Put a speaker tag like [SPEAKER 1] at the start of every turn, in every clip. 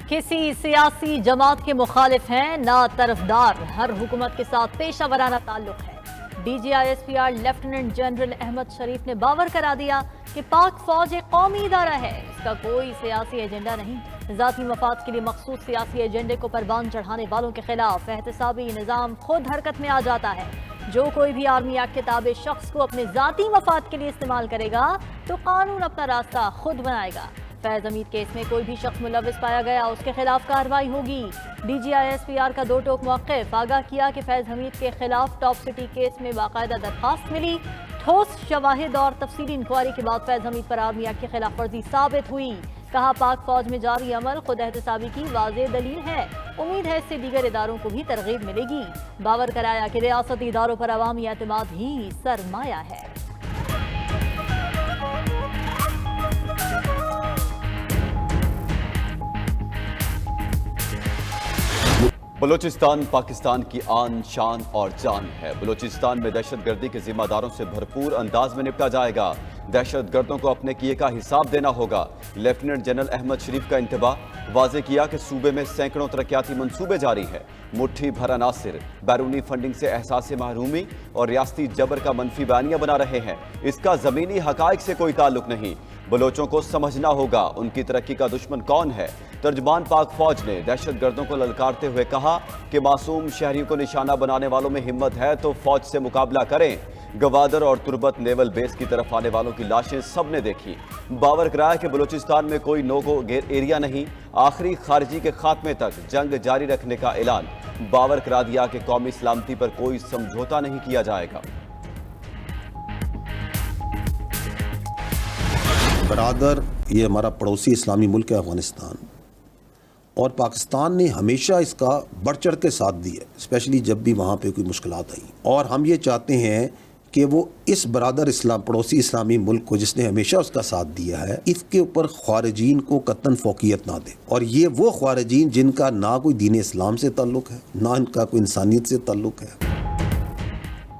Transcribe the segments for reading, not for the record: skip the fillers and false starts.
[SPEAKER 1] کسی سیاسی جماعت کے مخالف ہیں نہ طرفدار، ہر حکومت کے ساتھ پیشہ ورانہ تعلق ہے۔ D G I S P R Lieutenant General Ahmed Sharif نے باور کرا دیا کہ پاک فوج ایک قومی ادارہ ہے، اس کا کوئی سیاسی ایجنڈا نہیں۔ ذاتی مفاد کے لیے مخصوص سیاسی ایجنڈے کو پروان چڑھانے والوں کے خلاف احتسابی نظام خود حرکت میں آ جاتا ہے۔ جو کوئی بھی آرمی ایکٹ کے تابع شخص کو اپنے ذاتی مفاد کے لیے استعمال کرے گا تو قانون اپنا راستہ خود بنائے گا۔ فیض حمید کیس میں کوئی بھی شخص ملوث پایا گیا اس کے خلاف کارروائی ہوگی۔ D G I S P R کا دو ٹوک موقف آگاہ کیا کہ فیض حمید کے خلاف ٹاپ سٹی کیس میں باقاعدہ درخواست ملی، ٹھوس شواہد اور تفصیلی انکوائری کے بعد فیض حمید پر آرمی ایکٹ کی خلاف ورزی ثابت ہوئی۔ کہا پاک فوج میں جاری عمل خود احتسابی کی واضح دلیل ہے، امید ہے اس سے دیگر اداروں کو بھی ترغیب ملے گی۔ باور کرایا کہ ریاستی اداروں پر عوامی اعتماد ہی سرمایہ ہے۔
[SPEAKER 2] بلوچستان پاکستان کی آن شان اور جان ہے۔ بلوچستان میں دہشت گردی کے ذمہ داروں سے بھرپور انداز میں نپٹا جائے گا۔ دہشت گردوں کو اپنے کیے کا حساب دینا ہوگا۔ لیفٹیننٹ جنرل احمد شریف کا انتباہ، واضح کیا کہ صوبے میں سینکڑوں ترقیاتی منصوبے جاری ہیں۔ مٹھی بھر عناصر بیرونی فنڈنگ سے احساس محرومی اور ریاستی جبر کا منفی بیانیہ بنا رہے ہیں، اس کا زمینی حقائق سے کوئی تعلق نہیں۔ بلوچوں کو سمجھنا ہوگا ان کی ترقی کا دشمن کون ہے۔ ترجمان پاک فوج نے دہشت گردوں کو للکارتے ہوئے کہا کہ معصوم شہریوں کو نشانہ بنانے والوں میں ہمت ہے تو فوج سے مقابلہ کریں۔ گوادر اور تربت نیول بیس کی طرف آنے والوں کی لاشیں سب نے دیکھی۔ باور کرایا کہ بلوچستان میں کوئی نو گو ایریا نہیں، آخری خارجی کے خاتمے تک جنگ جاری رکھنے کا اعلان۔ باور کرا دیا کہ قومی سلامتی پر کوئی سمجھوتا نہیں کیا جائے گا۔
[SPEAKER 3] برادر، یہ ہمارا پڑوسی اسلامی ملک ہے افغانستان، اور پاکستان نے ہمیشہ اس کا بڑھ چڑھ کے ساتھ دیا، اسپیشلی جب بھی وہاں پہ کوئی مشکلات آئیں، اور ہم یہ چاہتے ہیں کہ وہ اس برادر اسلام پڑوسی اسلامی ملک کو جس نے ہمیشہ اس کا ساتھ دیا ہے، اس کے اوپر خارجین کو قطعاً فوقیت نہ دے، اور یہ وہ خارجین جن کا نہ کوئی دین اسلام سے تعلق ہے نہ ان کا کوئی انسانیت سے تعلق ہے۔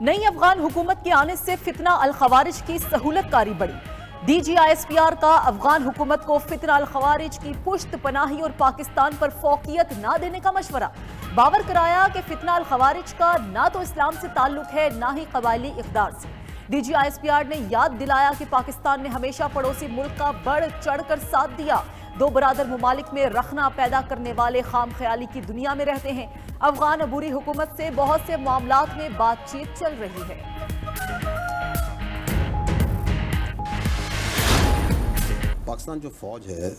[SPEAKER 4] نئی افغان حکومت کے آنے سے فتنہ الخوارج کی سہولت کاری بڑھی۔ D G I S P R کا افغان حکومت کو فتنہ الخوارج کی پشت پناہی اور پاکستان پر فوقیت نہ دینے کا مشورہ۔ باور کرایا کہ فتنہ الخوارج کا نہ تو اسلام سے تعلق ہے نہ ہی قبائلی اقدار سے۔ D G I S P R نے یاد دلایا کہ پاکستان نے ہمیشہ پڑوسی ملک کا بڑھ چڑھ کر ساتھ دیا۔ دو برادر ممالک میں رخنہ پیدا کرنے والے خام خیالی کی دنیا میں رہتے ہیں۔ افغان عبوری حکومت سے بہت سے معاملات میں بات چیت چل رہی ہے۔
[SPEAKER 3] پاکستان جو فوج ہے،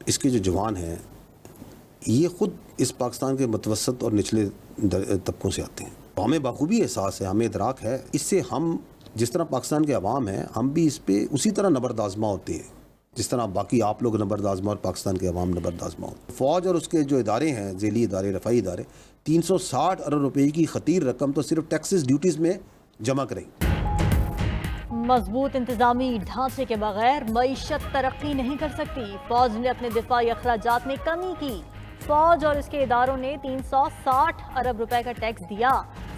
[SPEAKER 3] اس کے جو جوان ہیں، یہ خود اس پاکستان کے متوسط اور نچلے طبقوں سے آتے ہیں۔ ہمیں بخوبی احساس ہے، ہمیں ادراک ہے، اس سے ہم جس طرح پاکستان کے عوام ہیں، ہم بھی اس پہ اسی طرح نبرد آزما ہوتے ہیں جس طرح باقی آپ لوگ نبرد آزما اور پاکستان کے عوام نبرد آزما ہوتے ہیں۔ فوج اور اس کے جو ادارے ہیں، ذیلی ادارے، رفائی ادارے، 360 ارب روپے کی خطیر رقم تو صرف ٹیکسز ڈیوٹیز میں جمع کریں۔
[SPEAKER 1] مضبوط انتظامی ڈھانچے کے بغیر معیشت ترقی نہیں کر سکتی۔ فوج نے اپنے دفاعی اخراجات میں کمی کی۔ فوج اور اس کے اداروں نے 360 ارب روپے کا ٹیکس دیا،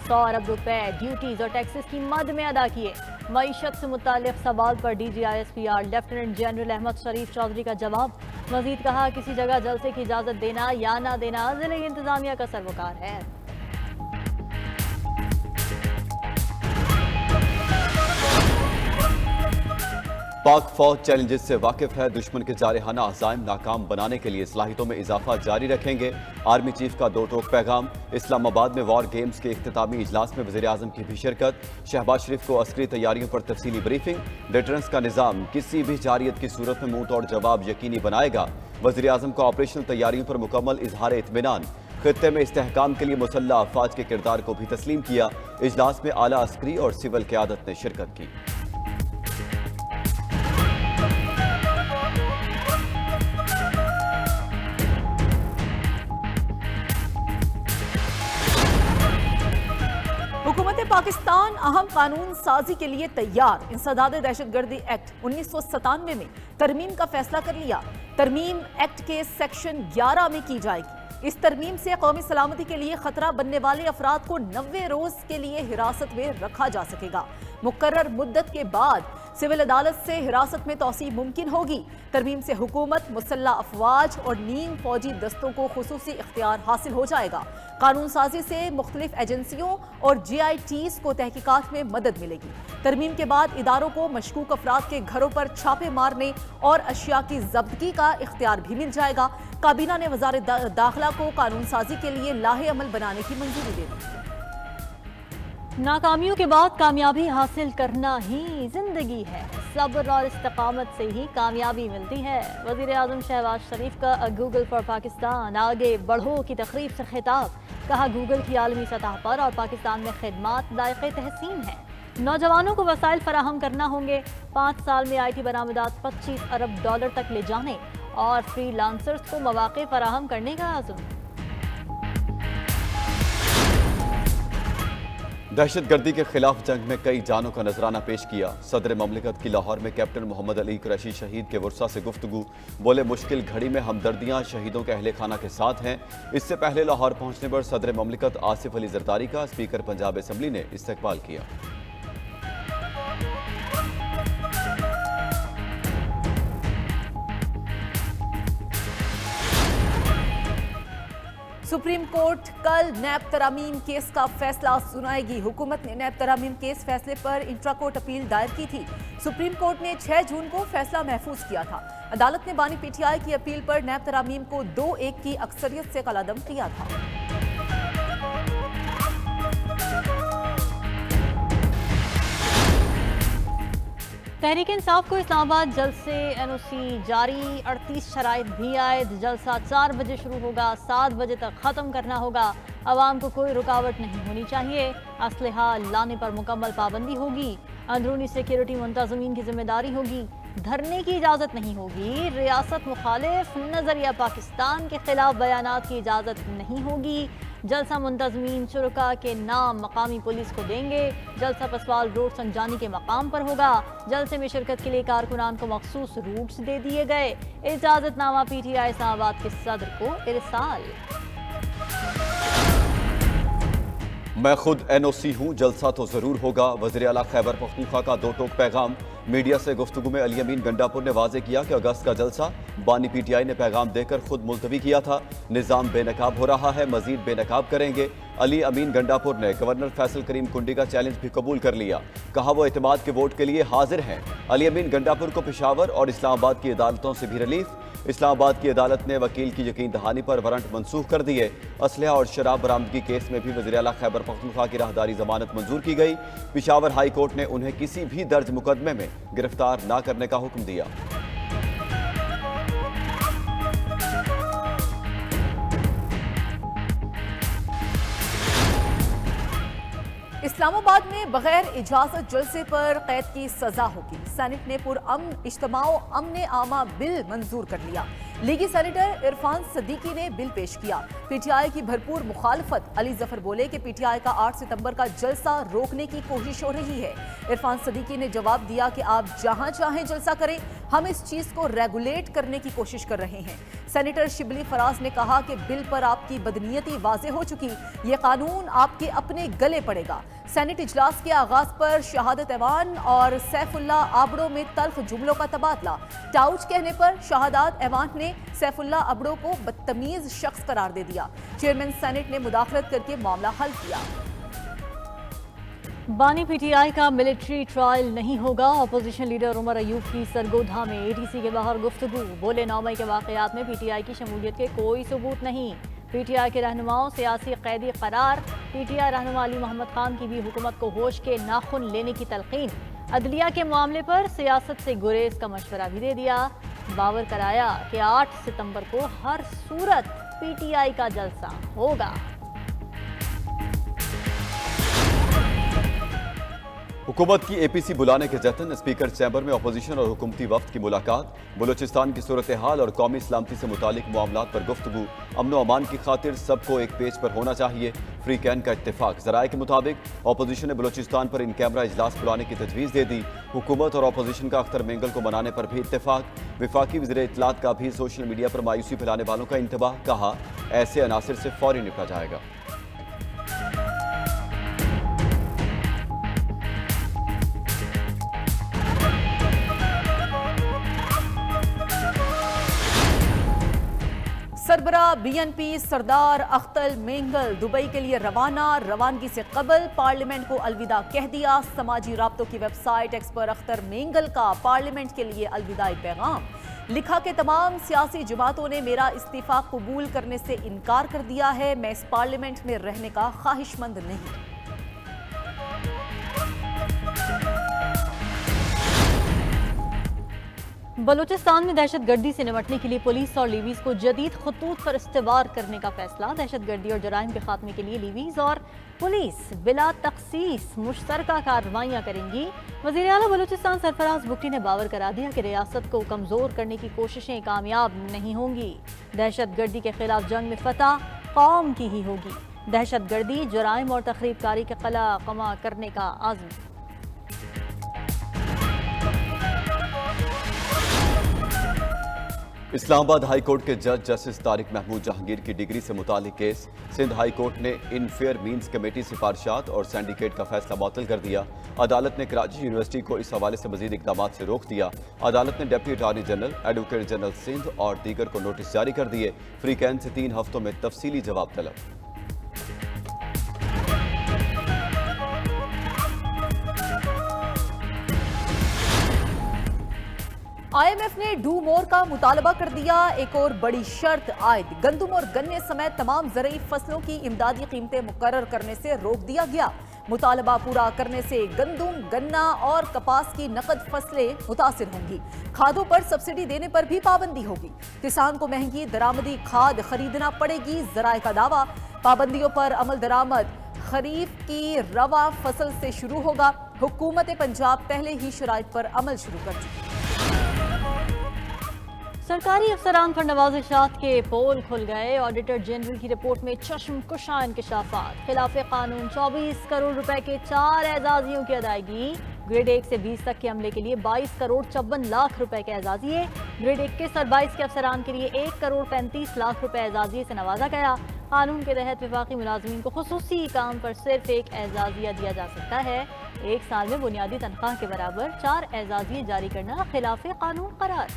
[SPEAKER 1] 100 ارب روپے ڈیوٹیز اور ٹیکسز کی مد میں ادا کیے۔ معیشت سے متعلق سوال پر D G I S P R Lieutenant General Ahmed Sharif Chaudhry کا جواب۔ مزید کہا کسی جگہ جلسے کی اجازت دینا یا نہ دینا ضلعی انتظامیہ کا سروکار ہے۔
[SPEAKER 2] پاک فوج چیلنجز سے واقف ہے، دشمن کے جارحانہ عزائم ناکام بنانے کے لیے صلاحیتوں میں اضافہ جاری رکھیں گے۔ آرمی چیف کا دو ٹوک پیغام۔ اسلام آباد میں وار گیمز کے اختتامی اجلاس میں وزیر اعظم کی بھی شرکت۔ شہباز شریف کو عسکری تیاریوں پر تفصیلی بریفنگ۔ ڈیٹرنس کا نظام کسی بھی جارحیت کی صورت میں منہ توڑ جواب یقینی بنائے گا۔ وزیر اعظم کو آپریشنل تیاریوں پر مکمل اظہار اطمینان۔ خطے میں استحکام کے لیے مسلح افواج کے کردار کو بھی تسلیم کیا۔ اجلاس میں اعلیٰ عسکری اور سول قیادت نے شرکت کی۔
[SPEAKER 4] حکومت پاکستان اہم قانون سازی کے لیے تیار۔ انسداد دہشت گردی ایکٹ 1997 میں ترمیم کا فیصلہ کر لیا۔ ترمیم ایکٹ کے سیکشن 11 میں کی جائے گی۔ اس ترمیم سے قومی سلامتی کے لیے خطرہ بننے والے افراد کو 90 روز کے لیے حراست میں رکھا جا سکے گا۔ مقرر مدت کے بعد सिविल अदालत से हिरासत में तोसी मुमकिन होगी। तरमीम से हुकूमत, मुसल्ला अफवाज और नीम फौजी दस्तों को खुसूसी इख्तियार हासिल हो जाएगा। कानून साजी से मुख्तलिफ एजेंसियों और GITs को तहकीकात में मदद मिलेगी। तरमीम के बाद इदारों को मशकूक अफराद के घरों पर छापे मारने और अशिया की जब्तगी का इख्तियार भी मिल जाएगा। काबीना ने वज़ारत दाखिला को कानून साजी के लिए लाहे अमल बनाने की मंजूरी दे दी।
[SPEAKER 1] नाकामियों के बाद कामयाबी हासिल करना ही जिंदगी है। सब्र और इस्तिकामत से ही कामयाबी मिलती है। वज़ीर आज़म शहबाज शरीफ का गूगल फॉर पाकिस्तान आगे बढ़ो की तकरीब से खिताब। कहा, गूगल की आलमी सतह पर और पाकिस्तान में खिदमात लायक़े तहसीन है। नौजवानों को वसाइल फराहम करना होंगे। 5 साल में IT बरामदात $25 अरब तक ले जाने और फ्रीलांसर्स को मौक़े फराहम करने का आज़म।
[SPEAKER 2] दहशतगर्दी के खिलाफ जंग में कई जानों का नजराना पेश किया। सदर ममलिकत की लाहौर में कैप्टन मोहम्मद अली कुरैशी शहीद के वर्सा से गुफ्तगू। बोले, मुश्किल घड़ी में हमदर्दियां शहीदों के अहले खाना के साथ हैं। इससे पहले लाहौर पहुंचने पर सदर ममलिकत आसिफ अली जरदारी का स्पीकर पंजाब असम्बली ने इस्तकबाल किया।
[SPEAKER 4] सुप्रीम कोर्ट कल नैब तरामीम केस का फैसला सुनाएगी। हुकूमत ने नैब तरामीम केस फैसले पर इंट्रा कोर्ट अपील दायर की थी। सुप्रीम कोर्ट ने 6 जून को फैसला महफूज किया था। अदालत ने बानी PTI की अपील पर नैब तरामीम को 2-1 की अक्सरियत से कलादम किया था।
[SPEAKER 1] तहरीक इंसाफ को इस्लामाबाद जल्द से NOC जारी। 38 शराइत भी आयद। जलसा 4 बजे शुरू होगा, 7 बजे तक ख़त्म करना होगा। आवाम को कोई रुकावट नहीं होनी चाहिए। असलहा लाने पर मुकम्मल पाबंदी होगी। अंदरूनी सिक्योरिटी मुंतज़मीन की जिम्मेदारी होगी। धरने की इजाज़त नहीं होगी। रियासत मुखालिफ नज़रिया पाकिस्तान के खिलाफ बयानात की इजाज़त नहीं होगी। जलसा मुंतज़मीन शुरका के नाम मकामी पुलिस को देंगे। जलसा पसवाल रोड संजानी के मकाम पर होगा। जलसे में शिरकत के लिए कारकुनान को मखसूस रूट्स दे दिए गए। इजाज़तनामा PTI इस्लामाबाद के सदर को इरसाल।
[SPEAKER 2] मैं खुद NOC हूँ, जलसा तो जरूर होगा। वज़ीर आला खैबर पख्तूनख्वा का 2 टोक पैगाम। मीडिया से गुफ्तगू में अली अमीन गंडापुर ने वाज़ेह किया कि अगस्त का जलसा बानी PTI ने पैगाम देकर खुद मुलतवी किया था। निज़ाम बेनकाब हो रहा है, मजीद बेनकाब करेंगे। अली अमीन गंडापुर ने गवर्नर फैसल करीम कुंडी का चैलेंज भी कबूल कर लिया। कहा, वो एतमाद के वोट के लिए हाजिर हैं। अली अमीन गंडापुर को पेशावर और इस्लामाबाद की अदालतों से भी रिलीफ। इस्लामाबाद की अदालत ने वकील की यकीन दहानी पर वारंट मनसूख कर दिए। असलहा और शराब बरामदगी केस में भी वज़ीर आला खैबर पख्तूनख्वा की राहदारी जमानत मंजूर की गई। पेशावर हाई कोर्ट ने उन्हें किसी भी दर्ज मुकदमे में गिरफ्तार न करने का हुक्म दिया।
[SPEAKER 4] इस्लामाबाद में बगैर इजाजत जलसे पर कैद की सजा होगी। सेनेट ने पुरअमन इज्तिमाओ अमन आमा बिल मंजूर कर लिया। लीगी सेनेटर इरफान सदीकी ने बिल पेश किया। PTI की भरपूर मुखालफत। अली जफर बोले कि PTI का 8 सितंबर का जलसा रोकने की कोशिश हो रही है। इरफान सदीकी ने जवाब दिया कि आप जहां चाहें जलसा करें, हम इस चीज को रेगुलेट करने की कोशिश कर रहे हैं। सेनेटर शिबली फराज ने कहा कि बिल पर आपकी बदनीयती वाज़ेह हो चुकी, ये कानून आपके अपने गले पड़ेगा। सेनेट इजलास के आगाज पर शहादत ऐवान और सैफुल्ला आबड़ो में तल्ख जुमलों का तबादला। टाउच कहने पर शहादत ऐवान ने सैफुल्ला आबड़ो को बदतमीज शख्स करार दे दिया। चेयरमैन सेनेट ने मुदाखलत करके मामला हल किया।
[SPEAKER 1] बानी PTI का मिलिट्री ट्रायल नहीं होगा। अपोजिशन लीडर उमर अयूब की सरगोधा में ATC के बाहर गुफ्तगू। बोले, 9 मई के वाकयात में PTI की शमूलियत के कोई सबूत नहीं। PTI के रहनुमाओं सियासी कैदी करार। PTI रहनुमा अली मोहम्मद खान की भी हुकूमत को होश के नाखुन लेने की तलकीन। अदलिया के मामले पर सियासत से गुरेज का मशवरा भी दे दिया। बावर कराया कि 8 सितंबर को हर सूरत PTI का जलसा होगा।
[SPEAKER 2] हुकूमत की APC बुलाने के जतन। स्पीकर चैम्बर में अपोजिशन और हुकूमती वफ्द की मुलाकात। बलूचिस्तान की सूरत हाल और कौमी सलामती से मुतालिक मामलात पर गुफ्तगू। अमन व अमान की खातिर सबको एक पेज पर होना चाहिए। फ्री कैन का इत्तेफाक। ज़राए के मुताबिक अपोजिशन ने बलूचिस्तान पर इन कैमरा इजलास बुलाने की तजवीज़ दे दी। हुकूमत और अपोजिशन का अख्तर मेंगल को मनाने पर भी इत्तेफाक। वफाकी वज़ीर इत्तलात का भी सोशल मीडिया पर मायूसी फैलाने वालों का इंतबाह। कहा, ऐसे अनासिर से फौरी निपटा जाएगा।
[SPEAKER 4] सरबराह BNP सरदार अख्तर मेंगल दुबई के लिए रवाना। रवानगी से कबल पार्लियामेंट को अलविदा कह दिया। समाजी राब्तों की वेबसाइट एक्स पर अख्तर मेंगल का पार्लियामेंट के लिए अलविदाई पैगाम लिखा कि तमाम सियासी जमातों ने मेरा इस्तीफा कबूल करने से इनकार कर दिया है। मैं इस पार्लियामेंट में रहने का ख्वाहिशमंद नहीं।
[SPEAKER 1] बलूचिस्तान में दहशतगर्दी से निपटने के लिए पुलिस और लीवीज को जदीद खतूत पर इस्तेवार करने का फैसला। दहशतगर्दी और जराइम के खात्मे के लिए लीवीज और पुलिस बिला तखसीस मुश्तरका कार्रवाइयाँ करेंगी। वज़ीर आला बलूचिस्तान सरफराज भुट्टी ने बावर करा दिया कि रियासत को कमज़ोर करने की कोशिशें कामयाब नहीं होंगी। दहशतगर्दी के खिलाफ जंग में फतह कौम की ही होगी। दहशतगर्दी, जराइम और तखरीबकारी के कला कमा करने का आज़म।
[SPEAKER 2] इस्लामाबाद हाई कोर्ट के जज जस्टिस तारिक महमूद जहांगीर की डिग्री से मुतालिक केस। सिंध हाई कोर्ट ने इन फेयर मीन्स कमेटी सिफारिशात और सिंडिकेट का फैसला मुअत्तल कर दिया। अदालत ने कराची यूनिवर्सिटी को इस हवाले से मजीद इकदाम से रोक दिया। अदालत ने deputy attorney general, advocate general Sindh और दीगर को नोटिस जारी कर दिए। फ्री कैन से 3 हफ्तों में तफसीली जवाब तलब।
[SPEAKER 4] IMF ने डू मोर का मुतालबा कर दिया। एक और बड़ी शर्त आयद गंदम और गन्ने समेत तमाम ज़रई फसलों की इमदादी कीमतें मुकर्रर करने से रोक दिया गया। मुतालबा पूरा करने से गंदम, गन्ना और कपास की नकद फसलें मुतासिर होंगी। खादों पर सब्सिडी देने पर भी पाबंदी होगी। किसान को महंगी दरामदी खाद खरीदना पड़ेगी। ज़राए का दावा, पाबंदियों पर अमल दरामद खरीफ की रवा फसल से शुरू होगा। हुकूमत पंजाब पहले ही शराइत पर अमल शुरू कर चुकी।
[SPEAKER 1] सरकारी अफसरान पर नवाजिशात के पोल खुल गए। ऑडिटर जनरल की रिपोर्ट में चश्म कुशा इंकशाफात। खिलाफ कानून 24 करोड़ रुपए के 4 एजाजियों की अदायगी। ग्रेड 1 से 20 तक के अमले के लिए 22 करोड़ 54 लाख रुपए के एजाजिए। ग्रेड 21 और 22 के अफसरान के लिए 1 करोड़ 35 लाख रुपए एजाजिए से नवाजा गया। कानून के तहत विफाकी मुलाजमीन को खुसूसी काम पर सिर्फ 1 एजाजिया दिया जा सकता है। 1 साल में बुनियादी तनख्वाह के बराबर 4 एजाजिए जारी करना खिलाफ कानून करार।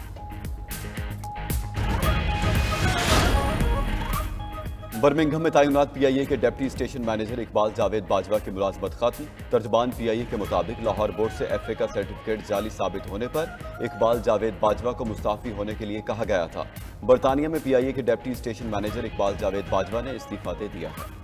[SPEAKER 2] बर्मिंघम में तैनात PIA के deputy station manager Iqbal Javed Bajwa की मुलाजमत खत्म। तर्जमान PIA के मुताबिक लाहौर बोर्ड से FA का सर्टिफिकेट जाली साबित होने पर इकबाल जावेद बाजवा को मुस्ताफी होने के लिए कहा गया था। बरतानिया में PIA के deputy station manager Iqbal Javed Bajwa ने इस्तीफा दे दिया है।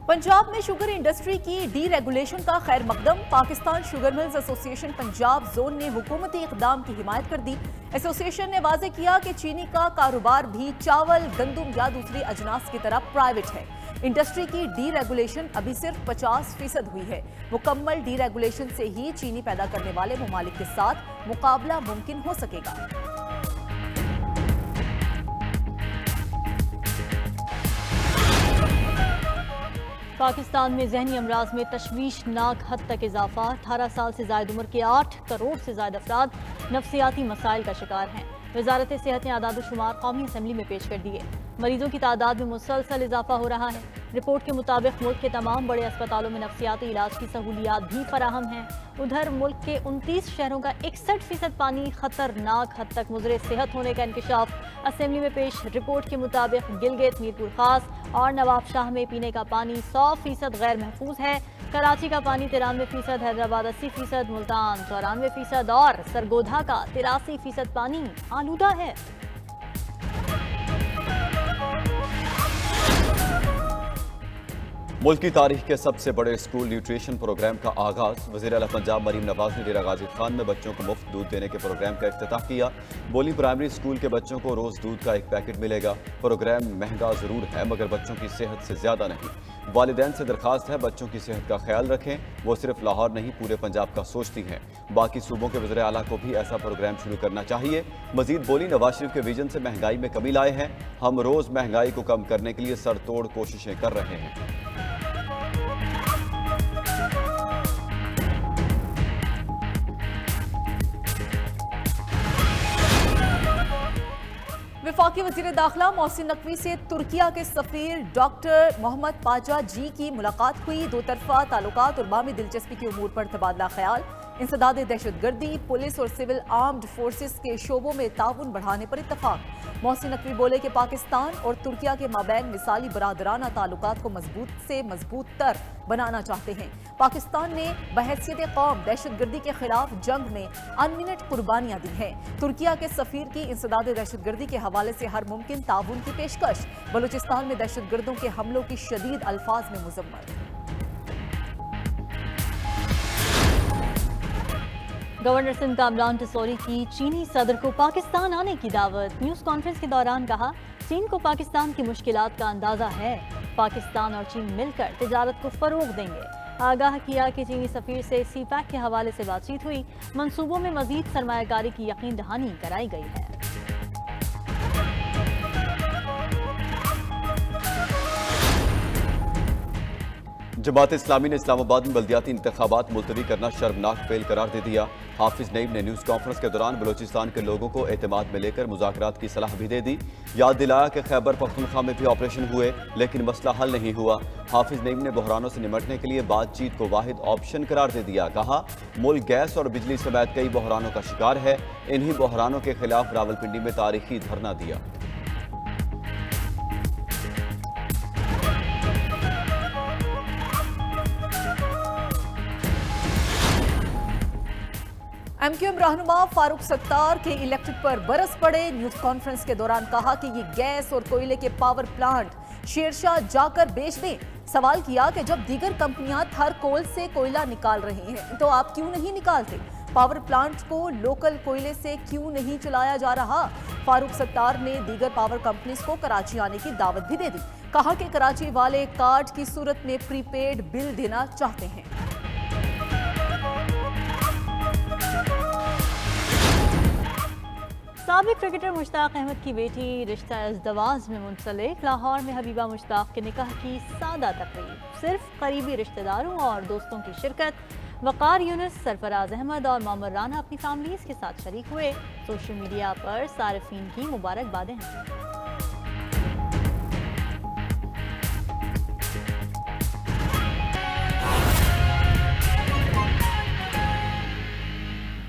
[SPEAKER 4] पंजाब में शुगर इंडस्ट्री की डी रेगुलेशन का खैर मकदम। Pakistan sugar mills association Punjab zone ने हुकूमती इकदाम की हिमायत कर दी। एसोसिएशन ने वाज़ेह किया कि चीनी का कारोबार भी चावल, गंदम या दूसरी अजनास की तरह प्राइवेट है। इंडस्ट्री की डी रेगुलेशन अभी सिर्फ 50% हुई है। मुकम्मल डी रेगुलेशन से ही चीनी पैदा करने वाले ममालिक के साथ मुकाबला मुमकिन हो सकेगा।
[SPEAKER 1] पाकिस्तान में ज़हनी अमराज में तशवीशनाक हद तक इजाफा। 18 साल से ज़ायद उम्र के 8 करोड़ से ज़ायद अफराद नफ्सियाती मसाइल का शिकार हैं। वजारत सेहत ने आदाद शुमार कौमी असम्बली में पेश कर दिए। मरीजों की तादाद में मुसलसल इजाफा हो रहा है। रिपोर्ट के मुताबिक मुल्क के तमाम बड़े अस्पतालों में नफ्सियाती इलाज की सहूलियात भी फराहम हैं। उधर मुल्क के 29 शहरों का 61% पानी खतरनाक हद तक मुज़र सेहत होने का इंकशाफ। असम्बली में पेश रिपोर्ट के मुताबिक गिलगित, मीरपुर खास और नवाब शाह में पीने का पानी 100% गैर महफूज है। कराची का पानी 93%, हैदराबाद 80%, मुल्तान 94% और सरगोधा का 83% पानी आलूदा है।
[SPEAKER 2] मुल्क की तारीख के सबसे बड़े स्कूल न्यूट्रिशन प्रोग्राम का आगाज। वज़ीर आला पंजाब मरीम नवाज ने डेरा गाजी खान में बच्चों को मुफ्त दूध देने के प्रोग्राम का इफ्तिताह किया। बोली प्राइमरी स्कूल के बच्चों को रोज दूध का 1 पैकेट मिलेगा। प्रोग्राम महंगा जरूर है मगर बच्चों की सेहत से ज्यादा नहीं। वालिदैन से दरखास्त है बच्चों की सेहत का ख्याल रखें। वो सिर्फ लाहौर नहीं पूरे पंजाब का सोचती हैं। बाकी सूबों के वज़ीर आला को भी ऐसा प्रोग्राम शुरू करना चाहिए। मजीद बोली नवाज शरीफ के विजन से महंगाई में कमी लाए हैं। हम रोज महंगाई को कम करने के लिए सरतोड़ कोशिशें कर रहे हैं।
[SPEAKER 4] वफाकी वज़ीर दाखिला मोहसिन नकवी से तुर्किया के सफीर डॉक्टर मोहम्मद पाजा जी की मुलाकात हुई। दो तरफा ताल्लुकात और बामी दिलचस्पी के उमूर पर तबादला ख्याल, इंसदाद दहशतगर्दी, पुलिस और सिविल आर्म्ड फोर्सेस के शोबों में ताउन बढ़ाने पर इत्तफाक। मोहसिन नकवी बोले कि पाकिस्तान और तुर्किया के माबैन मिसाली बरादराना ताल्लुकात को मजबूत से मजबूत तर बनाना चाहते हैं। पाकिस्तान ने बहैसियत कौम दहशतगर्दी के खिलाफ जंग में अनमिनट कुर्बानियां दी हैं। तुर्किया के सफीर की इंसदाद दहशतगर्दी के हवाले से हर मुमकिन ताउन की पेशकश। बलूचिस्तान में दहशतगर्दों के हमलों की शदीद अल्फाज में मुजम्मत।
[SPEAKER 1] गवर्नर सिंध कामरान टिसौरी की चीनी सदर को पाकिस्तान आने की दावत। न्यूज़ कॉन्फ्रेंस के दौरान कहा, चीन को पाकिस्तान की मुश्किलात का अंदाज़ा है। पाकिस्तान और चीन मिलकर तिजारत को फ़रोग़ देंगे। आगाह किया कि चीनी सफ़ीर से सीपैक के हवाले से बातचीत हुई। मंसूबों में मज़ीद सरमायाकारी की यकीन दहानी कराई गई है।
[SPEAKER 2] जमात इस्लामी ने इस्लामाबाद में बल्दियाती इंतखाबात मुलतवी करना शर्मनाक फेल करार दे दिया। हाफिज नईम ने न्यूज़ कॉन्फ्रेंस के दौरान बलूचिस्तान के लोगों को एतमाद में लेकर मुज़ाकरात की सलाह भी दे दी। याद दिलाया कि खैबर पख्तूनख्वा में भी ऑपरेशन हुए लेकिन मसला हल नहीं हुआ। हाफिज नईम ने बहरानों से निमटने के लिए बातचीत को वाहिद ऑप्शन करार दे दिया। कहा, मुल्क गैस और बिजली समेत कई बहरानों का शिकार है। इन्हीं बहरानों के खिलाफ रावलपिंडी में तारीखी धरना दिया।
[SPEAKER 4] एमक्यूएम रहनुमा फारूक सत्तार के इलेक्टेड पर बरस पड़े। न्यूज कॉन्फ्रेंस के दौरान कहा कि ये गैस और कोयले के पावर प्लांट शेरशाह जाकर बेच दें। सवाल किया कि जब दीगर कंपनियां थर कोल से कोयला निकाल रही हैं तो आप क्यों नहीं निकालते? पावर प्लांट को लोकल कोयले से क्यों नहीं चलाया जा रहा? फारूक सत्तार ने दीगर पावर कंपनीज को कराची आने की दावत भी दे दी। कहा कि कराची वाले कार्ड की सूरत में प्रीपेड बिल देना चाहते हैं।
[SPEAKER 1] साबिक क्रिकेटर मुश्ताक अहमद की बेटी रिश्ता इज़्दवाज में मुंसलिक। लाहौर में हबीबा मुश्ताक के निकाह की सादा तकरीब, सिर्फ करीबी रिश्तेदारों और दोस्तों की शिरकत। वकार यूनुस, सरफराज अहमद और मामर राना अपनी फैमिलीज के साथ शरीक हुए। सोशल मीडिया पर सारिफीन की मुबारकबादें हैं।